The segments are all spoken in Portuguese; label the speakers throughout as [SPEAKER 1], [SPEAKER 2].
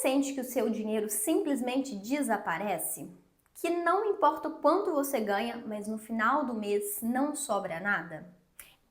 [SPEAKER 1] sente que o seu dinheiro simplesmente desaparece? Que não importa o quanto você ganha, mas no final do mês não sobra nada?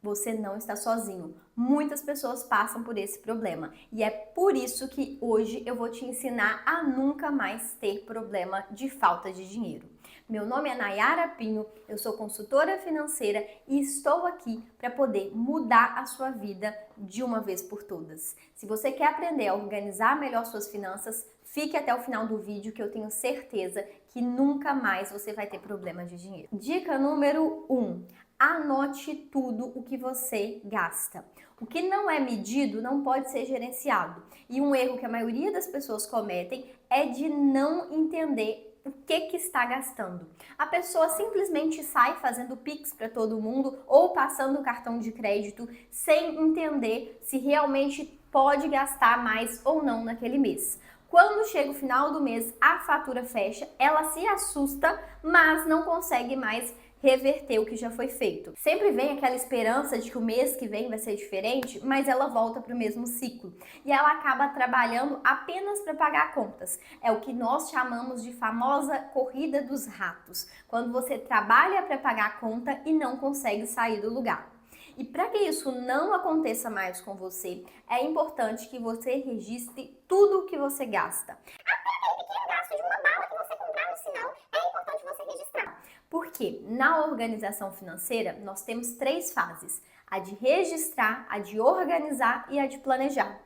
[SPEAKER 1] Você não está sozinho. Muitas pessoas passam por esse problema e é por isso que hoje eu vou te ensinar a nunca mais ter problema de falta de dinheiro. Meu nome é Nayara Pinho, eu sou consultora financeira e estou aqui para poder mudar a sua vida de uma vez por todas. Se você quer aprender a organizar melhor suas finanças, fique até o final do vídeo que eu tenho certeza que nunca mais você vai ter problema de dinheiro. Dica número 1. Anote tudo o que você gasta. O que não é medido não pode ser gerenciado. E um erro que a maioria das pessoas cometem é de não entender o que está gastando. A pessoa simplesmente sai fazendo Pix para todo mundo ou passando o cartão de crédito sem entender se realmente pode gastar mais ou não naquele mês. Quando chega o final do mês, a fatura fecha, ela se assusta, mas não consegue mais reverter o que já foi feito. Sempre vem aquela esperança de que o mês que vem vai ser diferente, mas ela volta para o mesmo ciclo. E ela acaba trabalhando apenas para pagar contas. É o que nós chamamos de famosa corrida dos ratos. Quando você trabalha para pagar a conta e não consegue sair do lugar. E para que isso não aconteça mais com você, é importante que você registre tudo o que você gasta. Até aquele pequeno gasto de uma bala que você comprar no sinal, é importante você registrar. Porque na organização financeira nós temos 3 fases: a de registrar, a de organizar e a de planejar.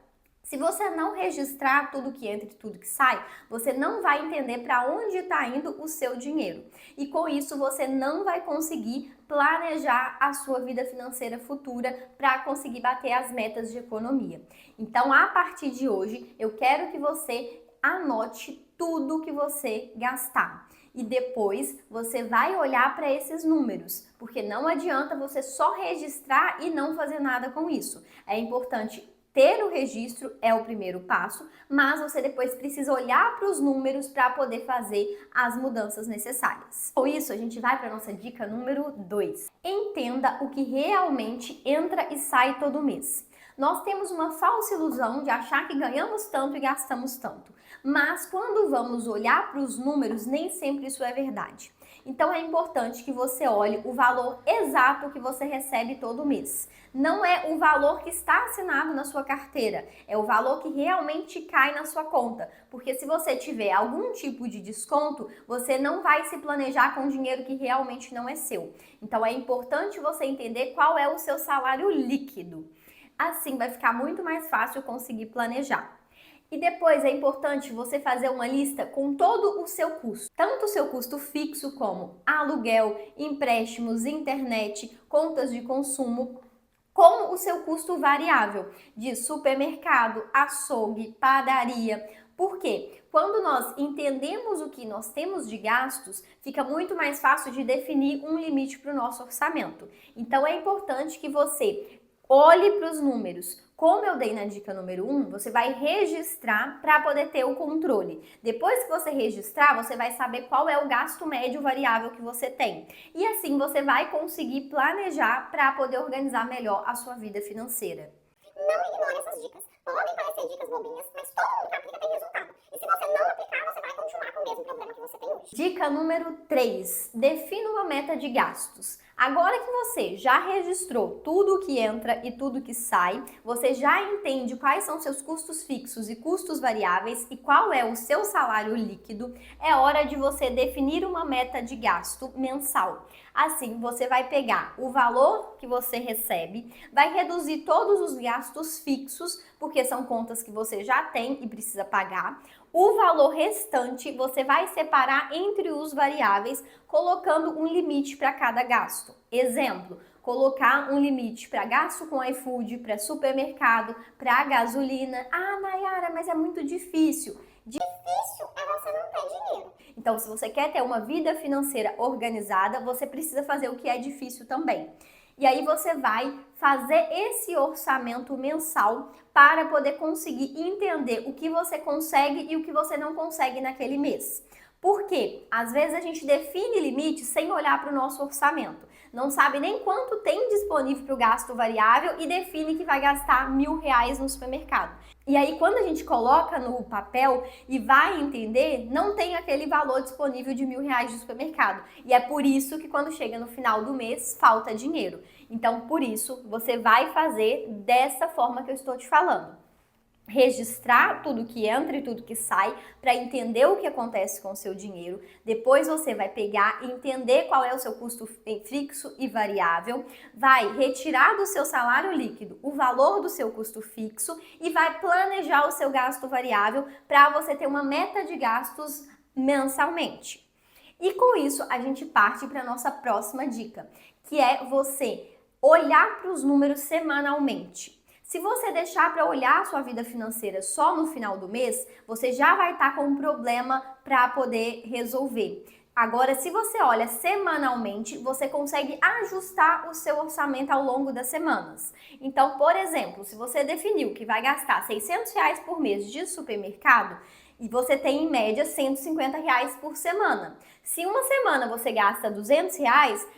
[SPEAKER 1] Se você não registrar tudo que entra e tudo que sai, você não vai entender para onde está indo o seu dinheiro. E com isso você não vai conseguir planejar a sua vida financeira futura para conseguir bater as metas de economia. Então, a partir de hoje, eu quero que você anote tudo que você gastar. E depois você vai olhar para esses números, porque não adianta você só registrar e não fazer nada com isso. É importante ter o registro, é o primeiro passo, mas você depois precisa olhar para os números para poder fazer as mudanças necessárias. Com isso, a gente vai para a nossa dica número 2. Entenda o que realmente entra e sai todo mês. Nós temos uma falsa ilusão de achar que ganhamos tanto e gastamos tanto, mas quando vamos olhar para os números, nem sempre isso é verdade. Então é importante que você olhe o valor exato que você recebe todo mês. Não é o valor que está assinado na sua carteira, é o valor que realmente cai na sua conta. Porque se você tiver algum tipo de desconto, você não vai se planejar com dinheiro que realmente não é seu. Então é importante você entender qual é o seu salário líquido. Assim vai ficar muito mais fácil conseguir planejar. E depois é importante você fazer uma lista com todo o seu custo, tanto o seu custo fixo como aluguel, empréstimos, internet, contas de consumo, como o seu custo variável de supermercado, açougue, padaria. Por quê? Quando nós entendemos o que nós temos de gastos, fica muito mais fácil de definir um limite para o nosso orçamento. Então é importante que você olhe para os números. Como eu dei na dica número 1, você vai registrar para poder ter o controle. Depois que você registrar, você vai saber qual é o gasto médio variável que você tem. E assim você vai conseguir planejar para poder organizar melhor a sua vida financeira. Não ignore essas dicas. Podem parecer dicas bobinhas, mas todo mundo que aplica tem resultado. E se você não aplicar, você vai continuar com o mesmo problema que você tem hoje. Dica número 3. Defina uma meta de gastos. Agora que você já registrou tudo o que entra e tudo que sai, você já entende quais são seus custos fixos e custos variáveis e qual é o seu salário líquido, é hora de você definir uma meta de gasto mensal. Assim, você vai pegar o valor que você recebe, vai reduzir todos os gastos fixos, porque são contas que você já tem e precisa pagar. O valor restante você vai separar entre os variáveis, colocando um limite para cada gasto. Exemplo, colocar um limite para gasto com iFood, para supermercado, para gasolina. Ah, Nayara, mas é muito difícil. Difícil é você não ter dinheiro. Então, se você quer ter uma vida financeira organizada, você precisa fazer o que é difícil também. E aí você vai fazer esse orçamento mensal para poder conseguir entender o que você consegue e o que você não consegue naquele mês. Por quê? Às vezes a gente define limites sem olhar para o nosso orçamento. Não sabe nem quanto tem disponível para o gasto variável e define que vai gastar R$1.000 no supermercado. E aí, quando a gente coloca no papel e vai entender, não tem aquele valor disponível de R$ 1.000 do supermercado. E é por isso que quando chega no final do mês, falta dinheiro. Então, por isso, você vai fazer dessa forma que eu estou te falando. Registrar tudo que entra e tudo que sai para entender o que acontece com o seu dinheiro. Depois você vai pegar e entender qual é o seu custo fixo e variável, vai retirar do seu salário líquido o valor do seu custo fixo e vai planejar o seu gasto variável para você ter uma meta de gastos mensalmente. E com isso a gente parte para a nossa próxima dica, que é você olhar para os números semanalmente. Se você deixar para olhar a sua vida financeira só no final do mês, você já vai estar com um problema para poder resolver. Agora, se você olha semanalmente, você consegue ajustar o seu orçamento ao longo das semanas. Então, por exemplo, se você definiu que vai gastar R$ 600 por mês de supermercado, e você tem em média R$ 150 por semana. Se uma semana você gasta R$ 200,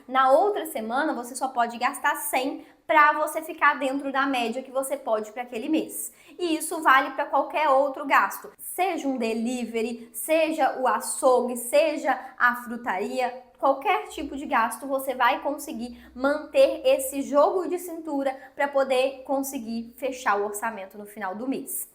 [SPEAKER 1] na outra semana você só pode gastar 100 para você ficar dentro da média que você pode para aquele mês. E isso vale para qualquer outro gasto, seja um delivery, seja o açougue, seja a frutaria, qualquer tipo de gasto você vai conseguir manter esse jogo de cintura para poder conseguir fechar o orçamento no final do mês.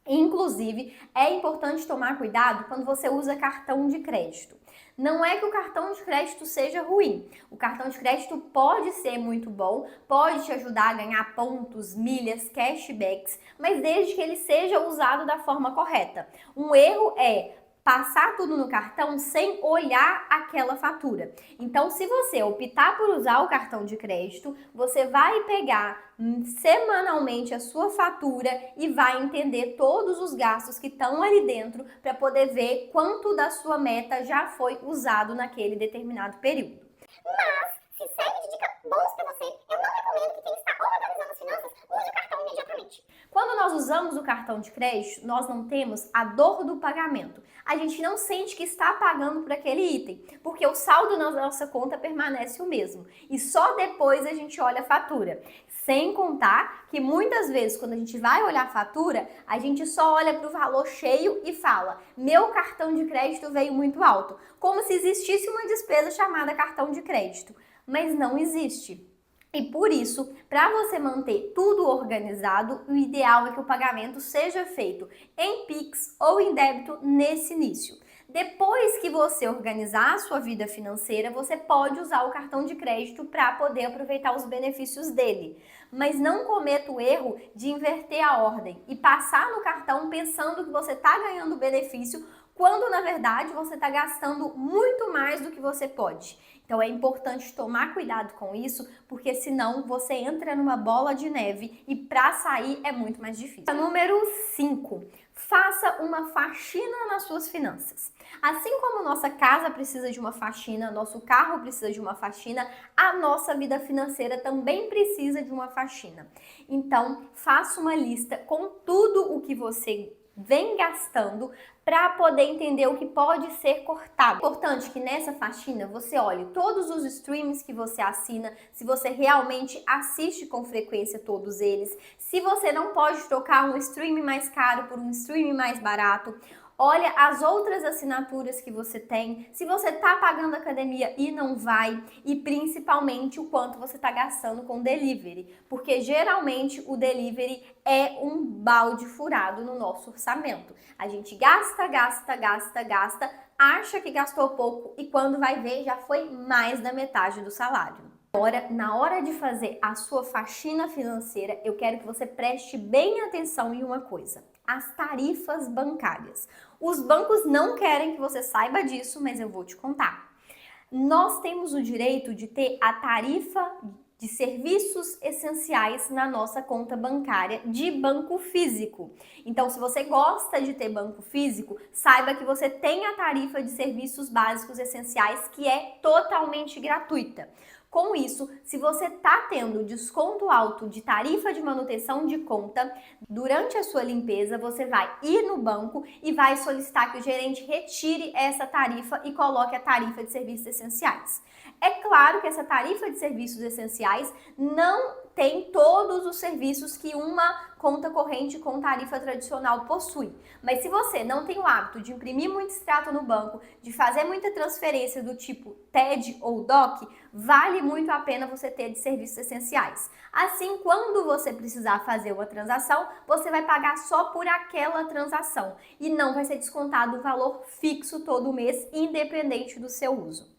[SPEAKER 1] Inclusive, é importante tomar cuidado quando você usa cartão de crédito. Não é que o cartão de crédito seja ruim. O cartão de crédito pode ser muito bom, pode te ajudar a ganhar pontos, milhas, cashbacks, mas desde que ele seja usado da forma correta. Um erro é passar tudo no cartão sem olhar aquela fatura. Então, se você optar por usar o cartão de crédito, você vai pegar semanalmente a sua fatura e vai entender todos os gastos que estão ali dentro para poder ver quanto da sua meta já foi usado naquele determinado período.
[SPEAKER 2] Mas, se serve de dica bons para você, eu não recomendo que quem está organizando as finanças use o cartão imediatamente.
[SPEAKER 1] Quando nós usamos o cartão de crédito, nós não temos a dor do pagamento. A gente não sente que está pagando por aquele item, porque o saldo na nossa conta permanece o mesmo. E só depois a gente olha a fatura. Sem contar que muitas vezes, quando a gente vai olhar a fatura, a gente só olha para o valor cheio e fala: meu cartão de crédito veio muito alto. Como se existisse uma despesa chamada cartão de crédito. Mas não existe. E por isso, para você manter tudo organizado, o ideal é que o pagamento seja feito em Pix ou em débito nesse início. Depois que você organizar a sua vida financeira, você pode usar o cartão de crédito para poder aproveitar os benefícios dele. Mas não cometa o erro de inverter a ordem e passar no cartão pensando que você está ganhando benefício, quando na verdade você está gastando muito mais do que você pode. Então é importante tomar cuidado com isso, porque senão você entra numa bola de neve e para sair é muito mais difícil. Número 5. Faça uma faxina nas suas finanças. Assim como nossa casa precisa de uma faxina, nosso carro precisa de uma faxina, a nossa vida financeira também precisa de uma faxina. Então, faça uma lista com tudo o que você vem gastando para poder entender o que pode ser cortado. É importante que nessa faxina você olhe todos os streams que você assina, se você realmente assiste com frequência todos eles, se você não pode trocar um stream mais caro por um stream mais barato. Olha as outras assinaturas que você tem, se você está pagando academia e não vai, e principalmente o quanto você está gastando com delivery, porque geralmente o delivery é um balde furado no nosso orçamento. A gente gasta, acha que gastou pouco e quando vai ver já foi mais da metade do salário. Agora, na hora de fazer a sua faxina financeira, eu quero que você preste bem atenção em uma coisa: as tarifas bancárias. Os bancos não querem que você saiba disso, mas eu vou te contar. Nós temos o direito de ter a tarifa de serviços essenciais na nossa conta bancária de banco físico. Então, se você gosta de ter banco físico, saiba que você tem a tarifa de serviços básicos essenciais, que é totalmente gratuita. Com isso, se você está tendo desconto alto de tarifa de manutenção de conta, durante a sua limpeza, você vai ir no banco e vai solicitar que o gerente retire essa tarifa e coloque a tarifa de serviços essenciais. É claro que essa tarifa de serviços essenciais não tem todos os serviços que uma conta corrente com tarifa tradicional possui. Mas se você não tem o hábito de imprimir muito extrato no banco, de fazer muita transferência do tipo TED ou DOC, vale muito a pena você ter de serviços essenciais. Assim, quando você precisar fazer uma transação, você vai pagar só por aquela transação e não vai ser descontado o valor fixo todo mês, independente do seu uso.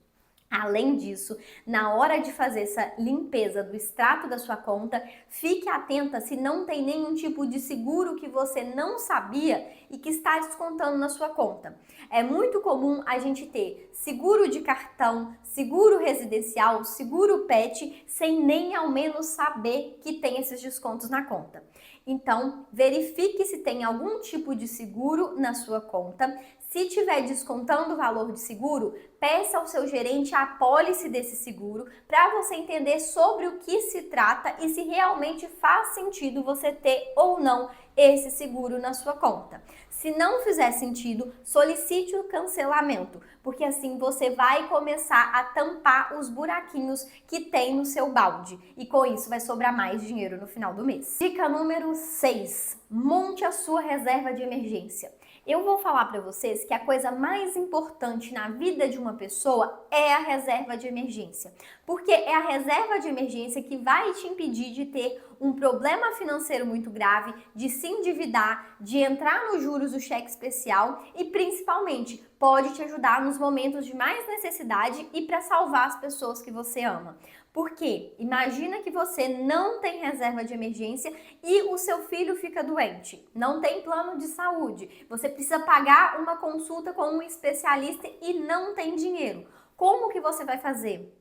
[SPEAKER 1] Além disso, na hora de fazer essa limpeza do extrato da sua conta, fique atenta se não tem nenhum tipo de seguro que você não sabia e que está descontando na sua conta. É muito comum a gente ter seguro de cartão, seguro residencial, seguro pet, sem nem ao menos saber que tem esses descontos na conta. Então, verifique se tem algum tipo de seguro na sua conta. Se tiver descontando o valor de seguro, peça ao seu gerente a apólice desse seguro para você entender sobre o que se trata e se realmente faz sentido você ter ou não esse seguro na sua conta. Se não fizer sentido, solicite o cancelamento, porque assim você vai começar a tampar os buraquinhos que tem no seu balde e com isso vai sobrar mais dinheiro no final do mês. Dica número 6: monte a sua reserva de emergência. Eu vou falar para vocês que a coisa mais importante na vida de uma pessoa é a reserva de emergência, porque é a reserva de emergência que vai te impedir de ter um problema financeiro muito grave, de se endividar, de entrar nos juros do cheque especial e principalmente pode te ajudar nos momentos de mais necessidade e para salvar as pessoas que você ama. Porque imagina que você não tem reserva de emergência e o seu filho fica doente, não tem plano de saúde, você precisa pagar uma consulta com um especialista e não tem dinheiro. Como que você vai fazer?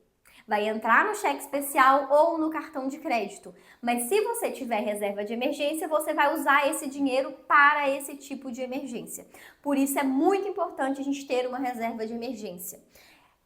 [SPEAKER 1] Vai entrar no cheque especial ou no cartão de crédito. Mas se você tiver reserva de emergência, você vai usar esse dinheiro para esse tipo de emergência. Por isso é muito importante a gente ter uma reserva de emergência.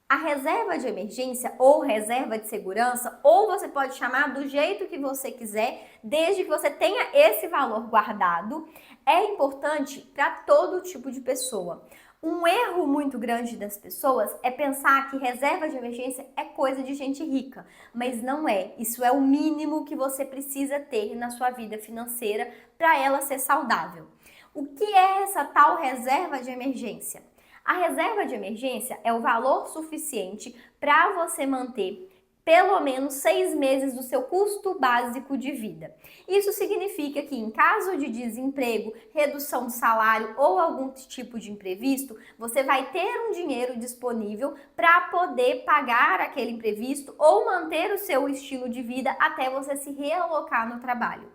[SPEAKER 1] A reserva de emergência ou reserva de segurança, ou você pode chamar do jeito que você quiser, desde que você tenha esse valor guardado, é importante para todo tipo de pessoa. Um erro muito grande das pessoas é pensar que reserva de emergência é coisa de gente rica, mas não é. Isso é o mínimo que você precisa ter na sua vida financeira para ela ser saudável. O que é essa tal reserva de emergência? A reserva de emergência é o valor suficiente para você manter pelo menos 6 meses do seu custo básico de vida. Isso significa que em caso de desemprego, redução de salário ou algum tipo de imprevisto, você vai ter um dinheiro disponível para poder pagar aquele imprevisto ou manter o seu estilo de vida até você se realocar no trabalho.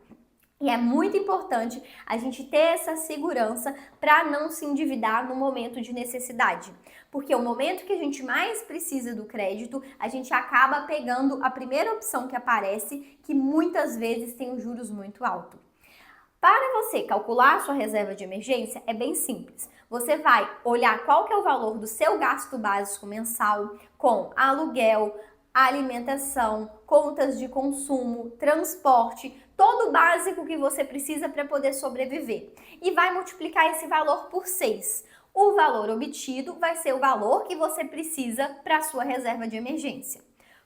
[SPEAKER 1] E é muito importante a gente ter essa segurança para não se endividar no momento de necessidade. Porque o momento que a gente mais precisa do crédito, a gente acaba pegando a primeira opção que aparece, que muitas vezes tem os juros muito altos. Para você calcular a sua reserva de emergência, é bem simples. Você vai olhar qual que é o valor do seu gasto básico mensal com aluguel, alimentação, contas de consumo, transporte, todo o básico que você precisa para poder sobreviver. E vai multiplicar esse valor por 6. O valor obtido vai ser o valor que você precisa para a sua reserva de emergência.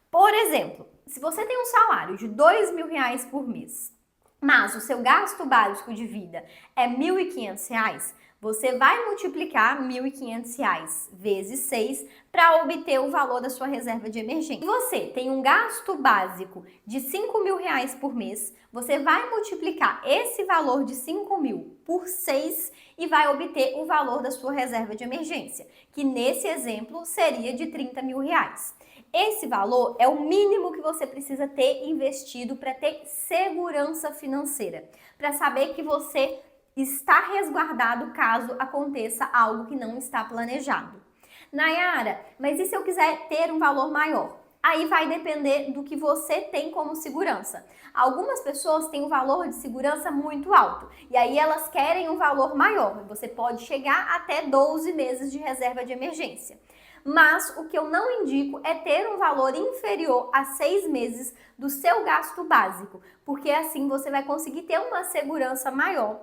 [SPEAKER 1] Por exemplo, se você tem um salário de R$2.000 por mês, mas o seu gasto básico de vida é R$1.500, você vai multiplicar R$1.500 vezes 6 para obter o valor da sua reserva de emergência. Se você tem um gasto básico de R$5.000 por mês, você vai multiplicar esse valor de 5.000 por 6 e vai obter o valor da sua reserva de emergência, que nesse exemplo seria de R$30.000. Esse valor é o mínimo que você precisa ter investido para ter segurança financeira, para saber que você está resguardado caso aconteça algo que não está planejado. Nayara, mas e se eu quiser ter um valor maior? Aí vai depender do que você tem como segurança. Algumas pessoas têm um valor de segurança muito alto e aí elas querem um valor maior. Você pode chegar até 12 meses de reserva de emergência. Mas o que eu não indico é ter um valor inferior a 6 meses do seu gasto básico, porque assim você vai conseguir ter uma segurança maior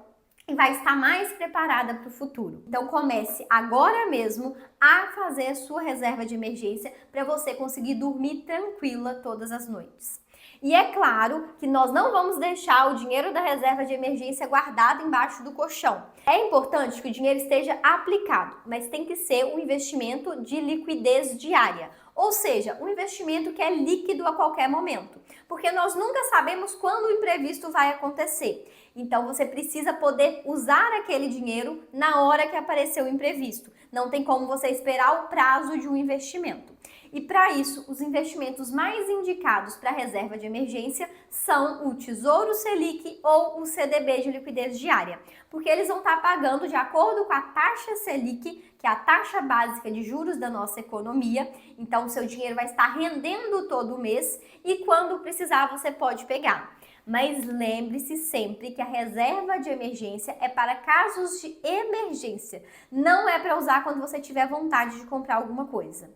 [SPEAKER 1] e vai estar mais preparada para o futuro. Então comece agora mesmo a fazer a sua reserva de emergência para você conseguir dormir tranquila todas as noites. E é claro que nós não vamos deixar o dinheiro da reserva de emergência guardado embaixo do colchão. É importante que o dinheiro esteja aplicado, mas tem que ser um investimento de liquidez diária, ou seja, um investimento que é líquido a qualquer momento, porque nós nunca sabemos quando o imprevisto vai acontecer. Então você precisa poder usar aquele dinheiro na hora que apareceu o imprevisto. Não tem como você esperar o prazo de um investimento. E para isso, os investimentos mais indicados para a reserva de emergência são o Tesouro Selic ou o CDB de liquidez diária, porque eles vão estar pagando de acordo com a taxa Selic, que é a taxa básica de juros da nossa economia. Então, o seu dinheiro vai estar rendendo todo mês e quando precisar você pode pegar. Mas lembre-se sempre que a reserva de emergência é para casos de emergência, não é para usar quando você tiver vontade de comprar alguma coisa.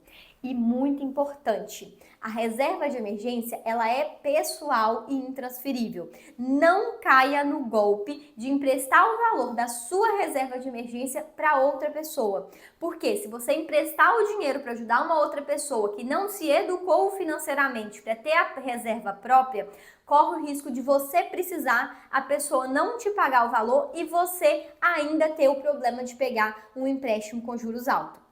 [SPEAKER 1] E muito importante, a reserva de emergência ela é pessoal e intransferível. Não caia no golpe de emprestar o valor da sua reserva de emergência para outra pessoa. Porque se você emprestar o dinheiro para ajudar uma outra pessoa que não se educou financeiramente para ter a reserva própria, corre o risco de você precisar, a pessoa não te pagar o valor e você ainda ter o problema de pegar um empréstimo com juros altos.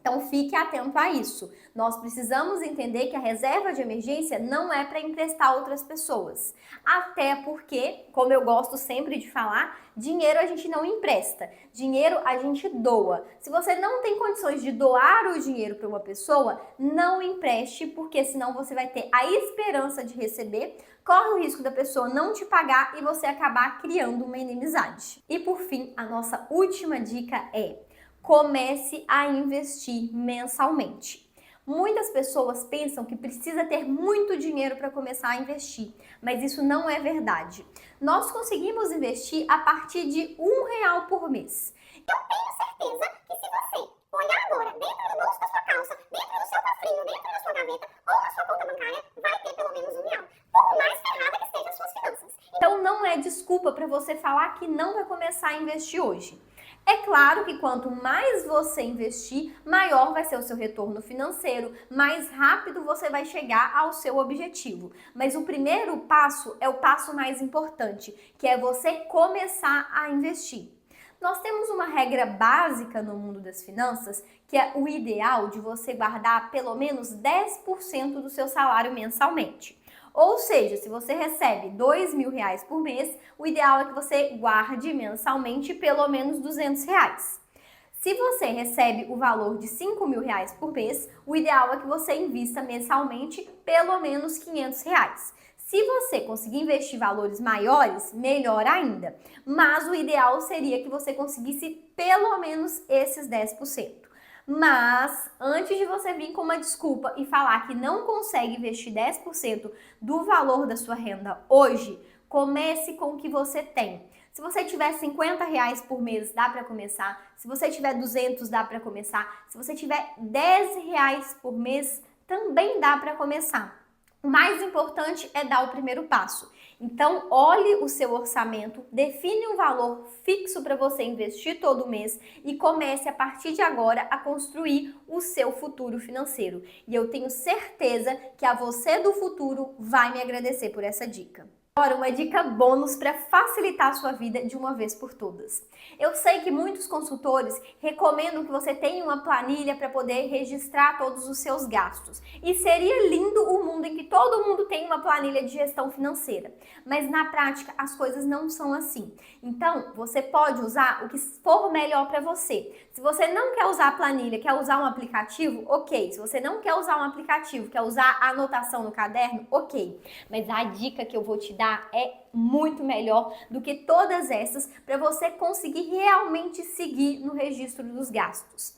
[SPEAKER 1] Então fique atento a isso. Nós precisamos entender que a reserva de emergência não é para emprestar a outras pessoas. Até porque, como eu gosto sempre de falar, dinheiro a gente não empresta, dinheiro a gente doa. Se você não tem condições de doar o dinheiro para uma pessoa, não empreste, porque senão você vai ter a esperança de receber, corre o risco da pessoa não te pagar e você acabar criando uma inimizade. E por fim, a nossa última dica é: comece a investir mensalmente. Muitas pessoas pensam que precisa ter muito dinheiro para começar a investir, mas isso não é verdade. Nós conseguimos investir a partir de R$ 1 por mês.
[SPEAKER 2] Eu tenho certeza que se você olhar agora dentro do bolso da sua calça, dentro do seu cofrinho, dentro da sua gaveta ou na sua conta bancária, vai ter pelo menos R$ 1, por mais ferrada que estejam as suas finanças.
[SPEAKER 1] Então não é desculpa para você falar que não vai começar a investir hoje. É claro que quanto mais você investir, maior vai ser o seu retorno financeiro, mais rápido você vai chegar ao seu objetivo. Mas o primeiro passo é o passo mais importante, que é você começar a investir. Nós temos uma regra básica no mundo das finanças, que é o ideal de você guardar pelo menos 10% do seu salário mensalmente. Ou seja, se você recebe R$ 2.000 por mês, o ideal é que você guarde mensalmente pelo menos R$ 200. Se você recebe o valor de R$ 5.000 por mês, o ideal é que você invista mensalmente pelo menos R$ 500. Se você conseguir investir valores maiores, melhor ainda. Mas o ideal seria que você conseguisse pelo menos esses 10%. Mas, antes de você vir com uma desculpa e falar que não consegue investir 10% do valor da sua renda hoje, comece com o que você tem. Se você tiver R$ 50 por mês, dá para começar. Se você tiver 200, dá para começar. Se você tiver R$ 10 por mês, também dá para começar. O mais importante é dar o primeiro passo. Então, olhe o seu orçamento, define um valor fixo para você investir todo mês e comece a partir de agora a construir o seu futuro financeiro. E eu tenho certeza que a você do futuro vai me agradecer por essa dica. Agora, uma dica bônus para facilitar a sua vida de uma vez por todas. Eu sei que muitos consultores recomendam que você tenha uma planilha para poder registrar todos os seus gastos. E seria lindo o mundo em que todo mundo tem uma planilha de gestão financeira. Mas na prática as coisas não são assim. Então, você pode usar o que for melhor para você. Se você não quer usar a planilha, quer usar um aplicativo, ok. Se você não quer usar um aplicativo, quer usar a anotação no caderno, ok. Mas a dica que eu vou te dar é muito melhor do que todas essas para você conseguir realmente seguir no registro dos gastos.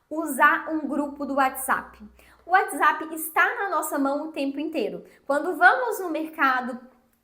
[SPEAKER 1] Usar um grupo do WhatsApp. O WhatsApp está na nossa mão o tempo inteiro. Quando vamos no mercado,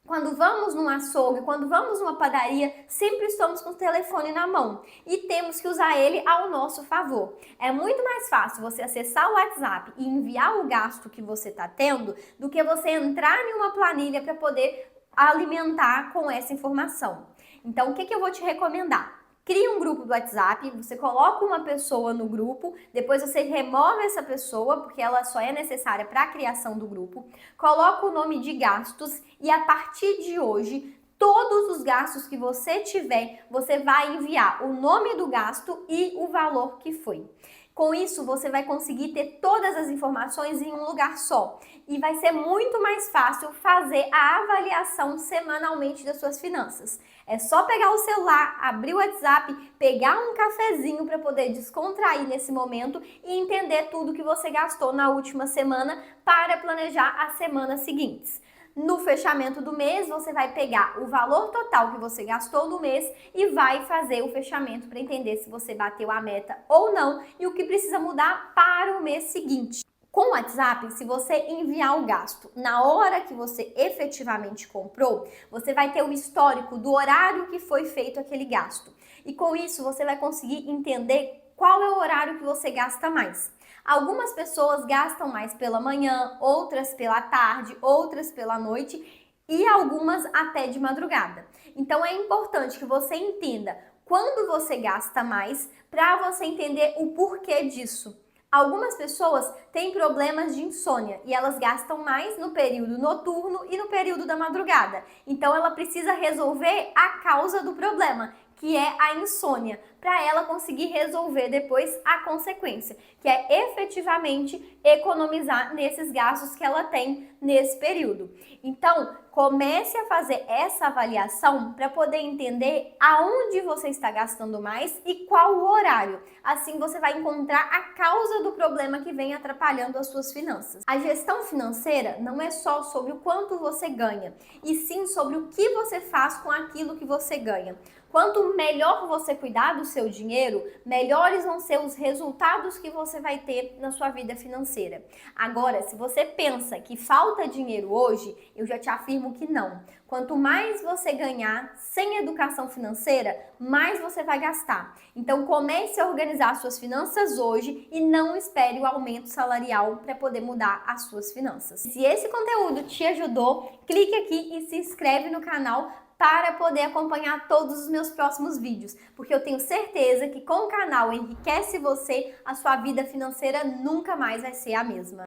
[SPEAKER 1] quando vamos num açougue, quando vamos numa padaria, sempre estamos com o telefone na mão e temos que usar ele ao nosso favor. É muito mais fácil você acessar o WhatsApp e enviar o gasto que você está tendo do que você entrar em uma planilha para poder alimentar com essa informação. Então, o que eu vou te recomendar? Cria um grupo do WhatsApp, você coloca uma pessoa no grupo, depois você remove essa pessoa, porque ela só é necessária para a criação do grupo, coloca o nome de gastos e a partir de hoje, todos os gastos que você tiver, você vai enviar o nome do gasto e o valor que foi. Com isso, você vai conseguir ter todas as informações em um lugar só e vai ser muito mais fácil fazer a avaliação semanalmente das suas finanças. É só pegar o celular, abrir o WhatsApp, pegar um cafezinho para poder descontrair nesse momento e entender tudo que você gastou na última semana para planejar as semanas seguintes. No fechamento do mês, você vai pegar o valor total que você gastou no mês e vai fazer o fechamento para entender se você bateu a meta ou não e o que precisa mudar para o mês seguinte. Com o WhatsApp, se você enviar o gasto na hora que você efetivamente comprou, você vai ter o histórico do horário que foi feito aquele gasto. E com isso, você vai conseguir entender qual é o horário que você gasta mais. Algumas pessoas gastam mais pela manhã, outras pela tarde, outras pela noite e algumas até de madrugada. Então é importante que você entenda quando você gasta mais para você entender o porquê disso. Algumas pessoas têm problemas de insônia e elas gastam mais no período noturno e no período da madrugada. Então ela precisa resolver a causa do problema, que é a insônia, para ela conseguir resolver depois a consequência, que é efetivamente economizar nesses gastos que ela tem nesse período. Então, comece a fazer essa avaliação para poder entender aonde você está gastando mais e qual o horário. Assim você vai encontrar a causa do problema que vem atrapalhando as suas finanças. A gestão financeira não é só sobre o quanto você ganha, e sim sobre o que você faz com aquilo que você ganha. Quanto melhor você cuidar do seu dinheiro, melhores vão ser os resultados que você vai ter na sua vida financeira. Agora, se você pensa que falta dinheiro hoje, eu já te afirmo que não. Quanto mais você ganhar sem educação financeira, mais você vai gastar. Então comece a organizar suas finanças hoje e não espere o aumento salarial para poder mudar as suas finanças. Se esse conteúdo te ajudou, clique aqui e se inscreve no canal para poder acompanhar todos os meus próximos vídeos, porque eu tenho certeza que com o canal Enriquece Você, a sua vida financeira nunca mais vai ser a mesma.